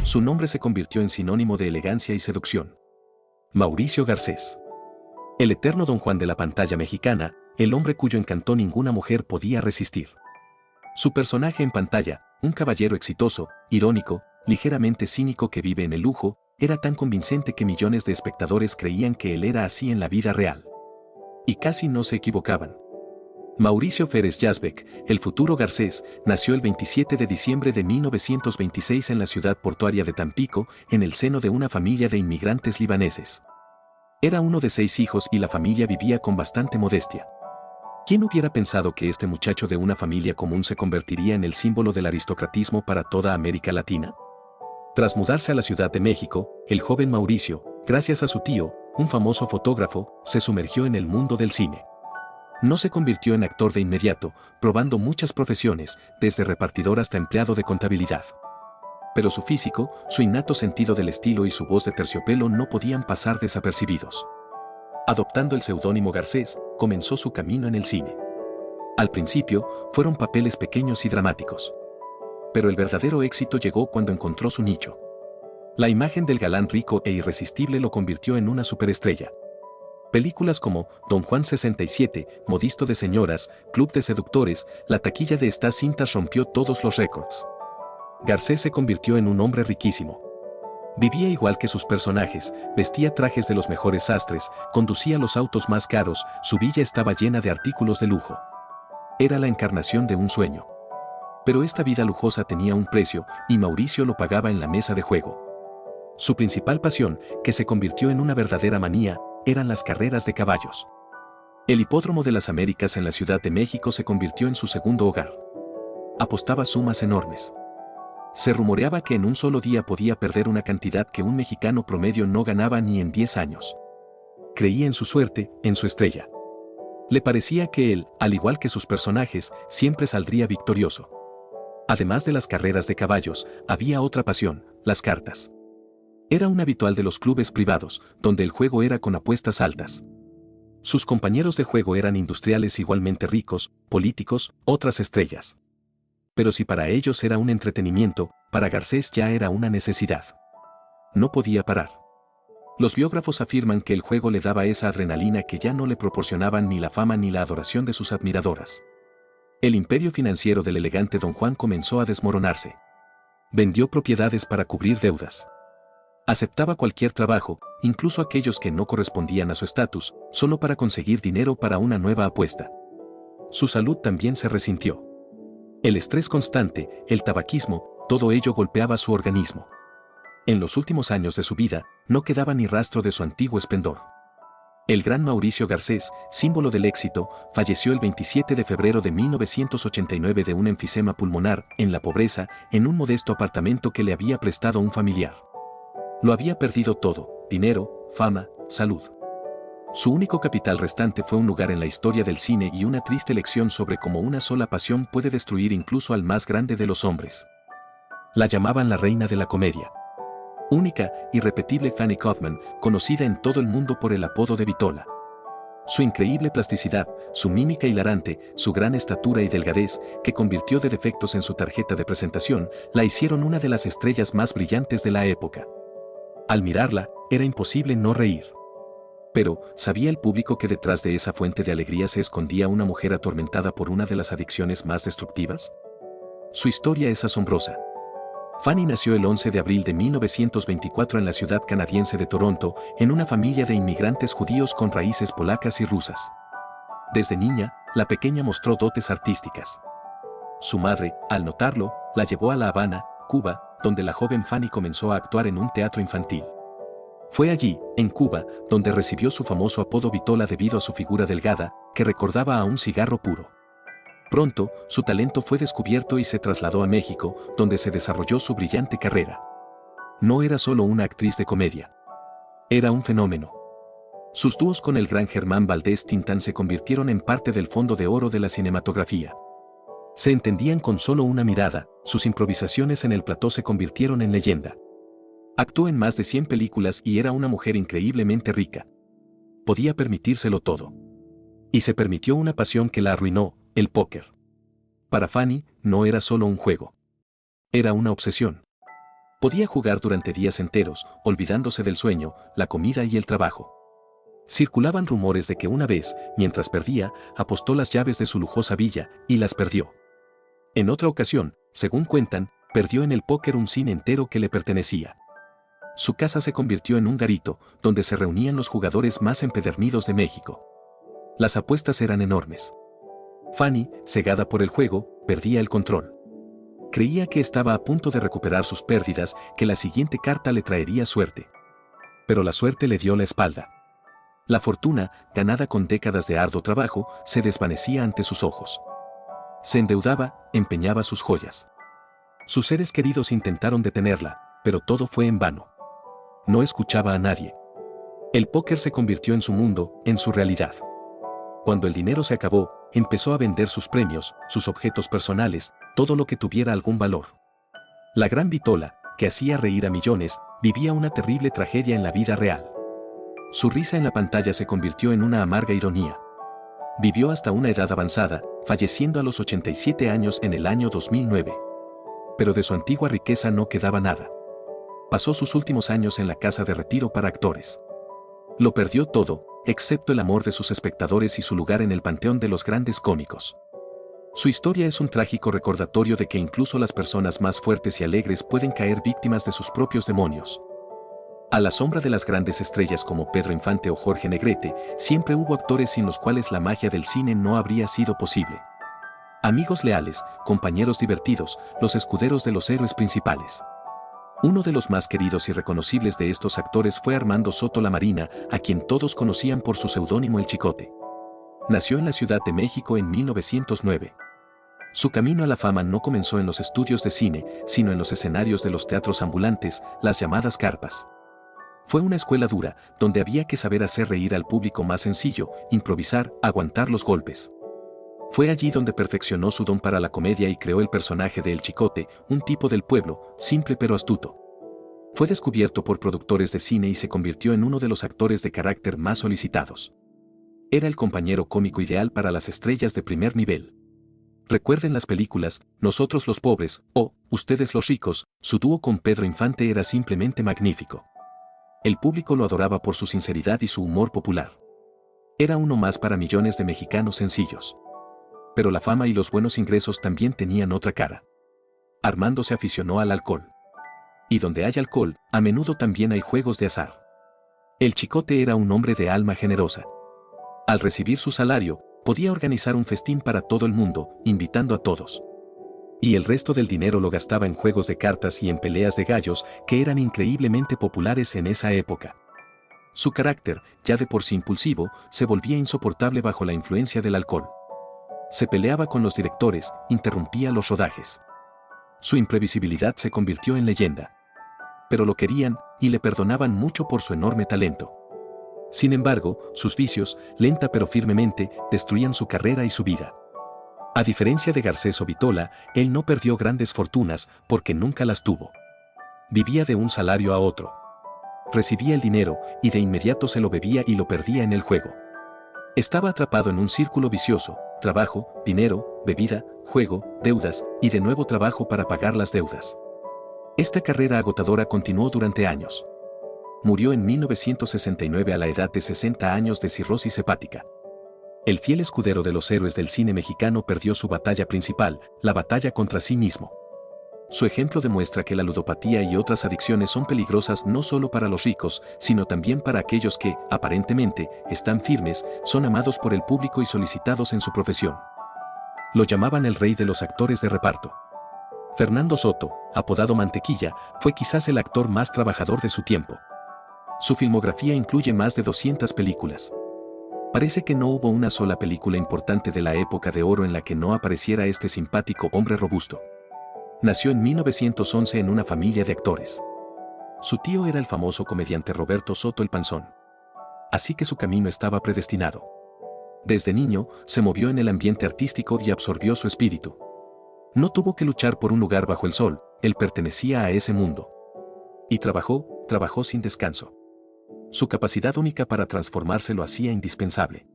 Su nombre se convirtió en sinónimo de elegancia y seducción. Mauricio Garcés. El eterno Don Juan de la pantalla mexicana, el hombre cuyo encanto ninguna mujer podía resistir. Su personaje en pantalla, un caballero exitoso, irónico, ligeramente cínico que vive en el lujo, era tan convincente que millones de espectadores creían que él era así en la vida real. Y casi no se equivocaban. Mauricio Férez Yazbek, el futuro Garcés, nació el 27 de diciembre de 1926 en la ciudad portuaria de Tampico, en el seno de una familia de inmigrantes libaneses. Era uno de 6 hijos y la familia vivía con bastante modestia. ¿Quién hubiera pensado que este muchacho de una familia común se convertiría en el símbolo del aristocratismo para toda América Latina? Tras mudarse a la Ciudad de México, el joven Mauricio, gracias a su tío, un famoso fotógrafo, se sumergió en el mundo del cine. No se convirtió en actor de inmediato, probando muchas profesiones, desde repartidor hasta empleado de contabilidad. Pero su físico, su innato sentido del estilo y su voz de terciopelo no podían pasar desapercibidos. Adoptando el seudónimo Garcés, comenzó su camino en el cine. Al principio, fueron papeles pequeños y dramáticos. Pero el verdadero éxito llegó cuando encontró su nicho. La imagen del galán rico e irresistible lo convirtió en una superestrella. Películas como Don Juan 67, Modisto de señoras, Club de seductores, la taquilla de estas cintas rompió todos los récords. Garcés se convirtió en un hombre riquísimo. Vivía igual que sus personajes, vestía trajes de los mejores sastres, conducía los autos más caros, su villa estaba llena de artículos de lujo. Era la encarnación de un sueño. Pero esta vida lujosa tenía un precio, y Mauricio lo pagaba en la mesa de juego. Su principal pasión, que se convirtió en una verdadera manía, eran las carreras de caballos. El Hipódromo de las Américas en la Ciudad de México se convirtió en su segundo hogar. Apostaba sumas enormes. Se rumoreaba que en un solo día podía perder una cantidad que un mexicano promedio no ganaba ni en 10 años. Creía en su suerte, en su estrella. Le parecía que él, al igual que sus personajes, siempre saldría victorioso. Además de las carreras de caballos, había otra pasión, las cartas. Era un habitual de los clubes privados, donde el juego era con apuestas altas. Sus compañeros de juego eran industriales igualmente ricos, políticos, otras estrellas. Pero si para ellos era un entretenimiento, para Garcés ya era una necesidad. No podía parar. Los biógrafos afirman que el juego le daba esa adrenalina que ya no le proporcionaban ni la fama ni la adoración de sus admiradoras. El imperio financiero del elegante Don Juan comenzó a desmoronarse. Vendió propiedades para cubrir deudas. Aceptaba cualquier trabajo, incluso aquellos que no correspondían a su estatus, solo para conseguir dinero para una nueva apuesta. Su salud también se resintió. El estrés constante, el tabaquismo, todo ello golpeaba su organismo. En los últimos años de su vida, no quedaba ni rastro de su antiguo esplendor. El gran Mauricio Garcés, símbolo del éxito, falleció el 27 de febrero de 1989 de un enfisema pulmonar, en la pobreza, en un modesto apartamento que le había prestado un familiar. Lo había perdido todo: dinero, fama, salud. Su único capital restante fue un lugar en la historia del cine y una triste lección sobre cómo una sola pasión puede destruir incluso al más grande de los hombres. La llamaban la reina de la comedia. Única, irrepetible Fanny Kaufman, conocida en todo el mundo por el apodo de Vitola. Su increíble plasticidad, su mímica hilarante, su gran estatura y delgadez, que convirtió de defectos en su tarjeta de presentación, la hicieron una de las estrellas más brillantes de la época. Al mirarla, era imposible no reír. Pero, ¿sabía el público que detrás de esa fuente de alegría se escondía una mujer atormentada por una de las adicciones más destructivas? Su historia es asombrosa. Fanny nació el 11 de abril de 1924 en la ciudad canadiense de Toronto, en una familia de inmigrantes judíos con raíces polacas y rusas. Desde niña, la pequeña mostró dotes artísticas. Su madre, al notarlo, la llevó a La Habana, Cuba, donde la joven Fanny comenzó a actuar en un teatro infantil. Fue allí, en Cuba, donde recibió su famoso apodo Vitola debido a su figura delgada, que recordaba a un cigarro puro. Pronto, su talento fue descubierto y se trasladó a México, donde se desarrolló su brillante carrera. No era solo una actriz de comedia. Era un fenómeno. Sus dúos con el gran Germán Valdés Tintán se convirtieron en parte del fondo de oro de la cinematografía. Se entendían con solo una mirada, sus improvisaciones en el plató se convirtieron en leyenda. Actuó en más de 100 películas y era una mujer increíblemente rica. Podía permitírselo todo. Y se permitió una pasión que la arruinó, el póker. Para Fanny, no era solo un juego. Era una obsesión. Podía jugar durante días enteros, olvidándose del sueño, la comida y el trabajo. Circulaban rumores de que una vez, mientras perdía, apostó las llaves de su lujosa villa y las perdió. En otra ocasión, según cuentan, perdió en el póker un cine entero que le pertenecía. Su casa se convirtió en un garito, donde se reunían los jugadores más empedernidos de México. Las apuestas eran enormes. Fanny, cegada por el juego, perdía el control. Creía que estaba a punto de recuperar sus pérdidas, que la siguiente carta le traería suerte. Pero la suerte le dio la espalda. La fortuna, ganada con décadas de arduo trabajo, se desvanecía ante sus ojos. Se endeudaba, empeñaba sus joyas. Sus seres queridos intentaron detenerla, pero todo fue en vano. No escuchaba a nadie. El póker se convirtió en su mundo, en su realidad. Cuando el dinero se acabó, empezó a vender sus premios, sus objetos personales, todo lo que tuviera algún valor. La gran Vitola, que hacía reír a millones, vivía una terrible tragedia en la vida real. Su risa en la pantalla se convirtió en una amarga ironía. Vivió hasta una edad avanzada, falleciendo a los 87 años en el año 2009. Pero de su antigua riqueza no quedaba nada. Pasó sus últimos años en la casa de retiro para actores. Lo perdió todo, excepto el amor de sus espectadores y su lugar en el panteón de los grandes cómicos. Su historia es un trágico recordatorio de que incluso las personas más fuertes y alegres pueden caer víctimas de sus propios demonios. A la sombra de las grandes estrellas como Pedro Infante o Jorge Negrete, siempre hubo actores sin los cuales la magia del cine no habría sido posible. Amigos leales, compañeros divertidos, los escuderos de los héroes principales. Uno de los más queridos y reconocibles de estos actores fue Armando Soto Lamarina, a quien todos conocían por su seudónimo El Chicote. Nació en la Ciudad de México en 1909. Su camino a la fama no comenzó en los estudios de cine, sino en los escenarios de los teatros ambulantes, las llamadas carpas. Fue una escuela dura, donde había que saber hacer reír al público más sencillo, improvisar, aguantar los golpes. Fue allí donde perfeccionó su don para la comedia y creó el personaje de El Chicote, un tipo del pueblo, simple pero astuto. Fue descubierto por productores de cine y se convirtió en uno de los actores de carácter más solicitados. Era el compañero cómico ideal para las estrellas de primer nivel. Recuerden las películas Nosotros los pobres o Ustedes los ricos, su dúo con Pedro Infante era simplemente magnífico. El público lo adoraba por su sinceridad y su humor popular. Era uno más para millones de mexicanos sencillos. Pero la fama y los buenos ingresos también tenían otra cara. Armando se aficionó al alcohol. Y donde hay alcohol, a menudo también hay juegos de azar. El Chicote era un hombre de alma generosa. Al recibir su salario, podía organizar un festín para todo el mundo, invitando a todos. Y el resto del dinero lo gastaba en juegos de cartas y en peleas de gallos que eran increíblemente populares en esa época. Su carácter, ya de por sí impulsivo, se volvía insoportable bajo la influencia del alcohol. Se peleaba con los directores, interrumpía los rodajes. Su imprevisibilidad se convirtió en leyenda. Pero lo querían y le perdonaban mucho por su enorme talento. Sin embargo, sus vicios, lenta pero firmemente, destruían su carrera y su vida. A diferencia de Garcés o Vitola, él no perdió grandes fortunas porque nunca las tuvo. Vivía de un salario a otro. Recibía el dinero y de inmediato se lo bebía y lo perdía en el juego. Estaba atrapado en un círculo vicioso: trabajo, dinero, bebida, juego, deudas y de nuevo trabajo para pagar las deudas. Esta carrera agotadora continuó durante años. Murió en 1969 a la edad de 60 años de cirrosis hepática. El fiel escudero de los héroes del cine mexicano perdió su batalla principal, la batalla contra sí mismo. Su ejemplo demuestra que la ludopatía y otras adicciones son peligrosas no solo para los ricos, sino también para aquellos que, aparentemente, están firmes, son amados por el público y solicitados en su profesión. Lo llamaban el rey de los actores de reparto. Fernando Soto, apodado Mantequilla, fue quizás el actor más trabajador de su tiempo. Su filmografía incluye más de 200 películas. Parece que no hubo una sola película importante de la época de oro en la que no apareciera este simpático hombre robusto. Nació en 1911 en una familia de actores. Su tío era el famoso comediante Roberto Soto el Panzón. Así que su camino estaba predestinado. Desde niño, se movió en el ambiente artístico y absorbió su espíritu. No tuvo que luchar por un lugar bajo el sol, él pertenecía a ese mundo. Y trabajó sin descanso. Su capacidad única para transformarse lo hacía indispensable.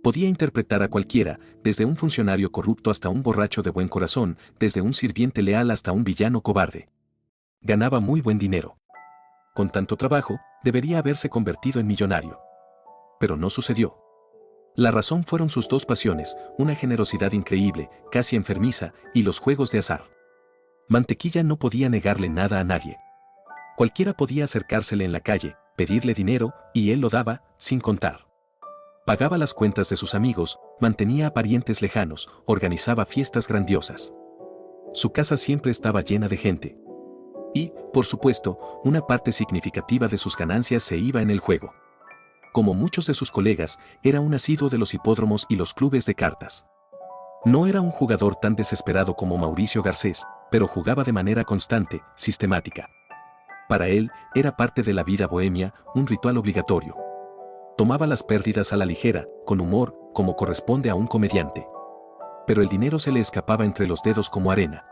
Podía interpretar a cualquiera, desde un funcionario corrupto hasta un borracho de buen corazón, desde un sirviente leal hasta un villano cobarde. Ganaba muy buen dinero. Con tanto trabajo, debería haberse convertido en millonario. Pero no sucedió. La razón fueron sus dos pasiones, una generosidad increíble, casi enfermiza, y los juegos de azar. Mantequilla no podía negarle nada a nadie. Cualquiera podía acercársele en la calle, pedirle dinero, y él lo daba, sin contar. Pagaba las cuentas de sus amigos, mantenía a parientes lejanos, organizaba fiestas grandiosas. Su casa siempre estaba llena de gente. Y, por supuesto, una parte significativa de sus ganancias se iba en el juego. Como muchos de sus colegas, era un asiduo de los hipódromos y los clubes de cartas. No era un jugador tan desesperado como Mauricio Garcés, pero jugaba de manera constante, sistemática. Para él, era parte de la vida bohemia, un ritual obligatorio. Tomaba las pérdidas a la ligera, con humor, como corresponde a un comediante. Pero el dinero se le escapaba entre los dedos como arena.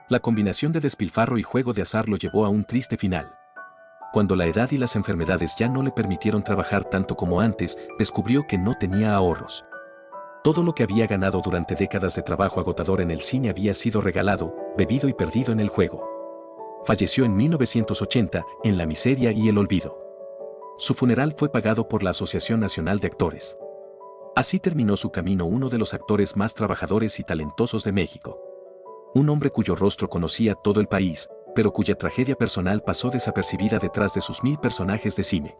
La combinación de despilfarro y juego de azar lo llevó a un triste final. Cuando la edad y las enfermedades ya no le permitieron trabajar tanto como antes, descubrió que no tenía ahorros. Todo lo que había ganado durante décadas de trabajo agotador en el cine había sido regalado, bebido y perdido en el juego. Falleció en 1980, en la miseria y el olvido. Su funeral fue pagado por la Asociación Nacional de Actores. Así terminó su camino uno de los actores más trabajadores y talentosos de México. Un hombre cuyo rostro conocía todo el país, pero cuya tragedia personal pasó desapercibida detrás de sus 1000 personajes de cine.